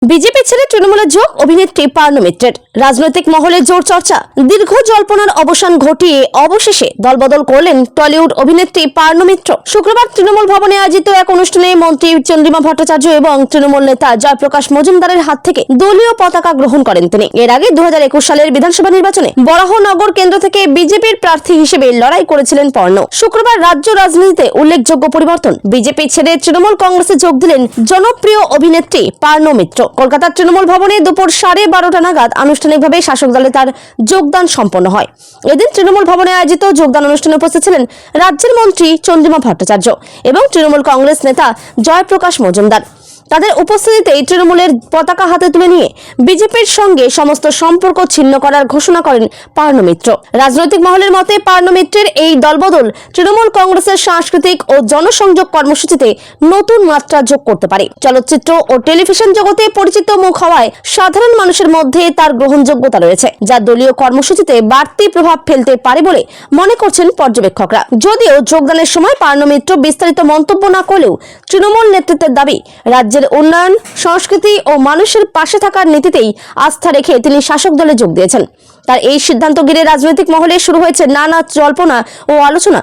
BJP ছেড়ে তৃণমূলে যোগ অভিনেত্রী পার্নো মিত্রের। রাজনৈতিক মহলে জোর চর্চা। দীর্ঘ জল্পনার অবসান ঘটিয়ে অবশেষে দলবদল করলেন টলিউড অভিনেত্রী পার্নো মিত্র। শুক্রবার তৃণমূল ভবনে আয়োজিত এক অনুষ্ঠানে মন্ত্রী চন্দ্রিমা ভট্টাচার্য এবং তৃণমূল নেতা জয়প্রকাশ মজুমদারের হাত থেকে দলীয় পতাকা গ্রহণ করেন তিনি। এর আগে 2021 সালের বিধানসভা নির্বাচনে বরাহনগর কেন্দ্র থেকে বিজেপির প্রার্থী হিসেবে লড়াই করেছিলেন পার্নো। শুক্রবার রাজ্য রাজনীতিতে উল্লেখযোগ্য পরিবর্তন। বিজেপি ছেড়ে তৃণমূল কংগ্রেসে যোগ দিলেন জনপ্রিয় অভিনেত্রী পার্নো মিত্র। কলকাতার তৃণমূল ভবনে দুপুর 12:30 নাগাদ আনুষ্ঠানিকভাবে শাসক দলে তার যোগদান সম্পন্ন হয়। এদিন তৃণমূল ভবনে আয়োজিত যোগদান অনুষ্ঠানে উপস্থিত ছিলেন রাজ্যের মন্ত্রী চন্দ্রিমা ভট্টাচার্য এবং তৃণমূল কংগ্রেস নেতা জয়প্রকাশ মজুমদার। তাদের উপস্থিতিতেই তৃণমূলের পতাকা হাতে তুলে নিয়ে বিজেপির সঙ্গে সমস্ত সম্পর্ক ছিন্ন করার ঘোষণা করেন পার্নো মিত্র। রাজনৈতিক মহলের মতে পার্নো মিত্রের এই দলবদল তৃণমূল কংগ্রেসের সাংস্কৃতিক ও জনসংযোগ কর্মসূচিতে নতুন মাত্রা যোগ করতে পারে। চলচ্চিত্র ও টেলিভিশন জগতে পরিচিত মুখ হওয়ায় সাধারণ মানুষের মধ্যে তার গ্রহণযোগ্যতা রয়েছে, যা দলীয় কর্মসূচিতে বাড়তি প্রভাব ফেলতে পারে বলে মনে করছেন পর্যবেক্ষকরা। যদিও যোগদানের সময় পার্নো মিত্র বিস্তারিত মন্তব্য না করলেও তৃণমূল নেতৃত্বের দাবি, রাজ্যের উন্নয়ন, সংস্কৃতি ও মানুষের পাশে থাকার নীতিতেই আস্থা রেখে তিনি শাসক দলে যোগ দিয়েছেন। তার এই সিদ্ধান্ত ঘিরে রাজনৈতিক মহলে শুরু হয়েছে নানা জল্পনা ও আলোচনা।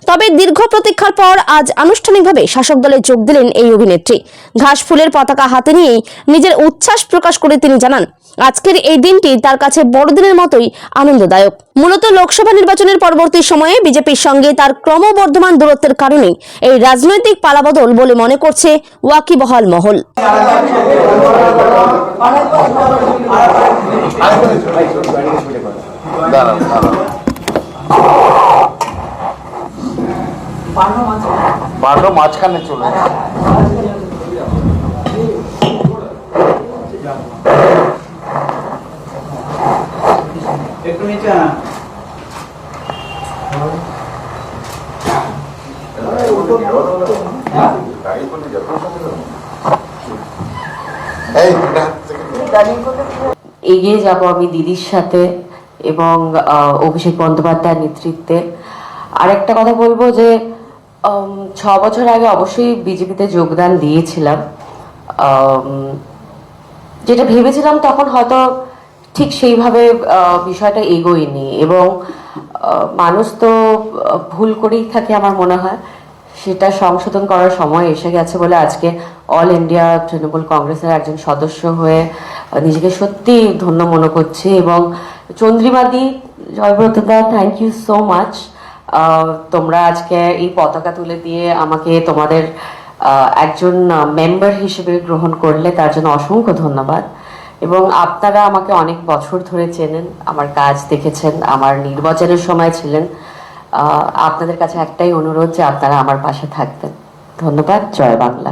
তবে দীর্ঘ প্রতীক্ষার পর আজ আনুষ্ঠানিকভাবে শাসক দলে যোগ দিলেন এই অভিনেত্রী। ঘাসফুলের পতাকা হাতে নিয়েই নিজের উচ্ছ্বাস প্রকাশ করে তিনি জানান, আজকের এই দিনটি তার কাছে বড়দিনের মতোই আনন্দদায়ক। মূলত লোকসভা নির্বাচনের পরবর্তী সময়ে বিজেপির সঙ্গে তার ক্রমবর্ধমান দূরত্বের কারণে এই রাজনৈতিক পালাবদল বলে মনে করছে ওয়াকিবহাল মহল। মাঝখানে চলে একটু নিচে এগিয়ে যাব আমি দিদির সাথে এবং অভিষেক বন্দ্যোপাধ্যায়ের নেতৃত্বে। আরেকটা কথা বলবো যে 6 বছর আগে অবশ্যই বিজেপিতে যোগদান দিয়েছিলাম। যেটা ভেবেছিলাম তখন হয়তো ঠিক সেইভাবে বিষয়টা এগোয়নি এবং মানুষ তো ভুল করেই থাকে আমার মনে হয়। সেটা সংশোধন করার সময় এসে গেছে বলে আজকে অল ইন্ডিয়া তৃণমূল কংগ্রেসের একজন সদস্য হয়ে নিজেকে সত্যি ধন্য মনে করছি। এবং চন্দ্রিমাদি, জয়ব্রতদা, থ্যাংক ইউ সো মাচ। তোমরা আজকে এই পতাকা তুলে দিয়ে আমাকে তোমাদের একজন মেম্বার হিসেবে গ্রহণ করলে, তার জন্য অসংখ্য ধন্যবাদ। এবং আপনারা আমাকে অনেক বছর ধরে চেনেন, আমার কাজ দেখেছেন, আমার নির্বাচনের সময় ছিলেন। আপনাদের কাছে একটাই অনুরোধ যে আপনারা আমার পাশে থাকবেন। ধন্যবাদ। জয় বাংলা।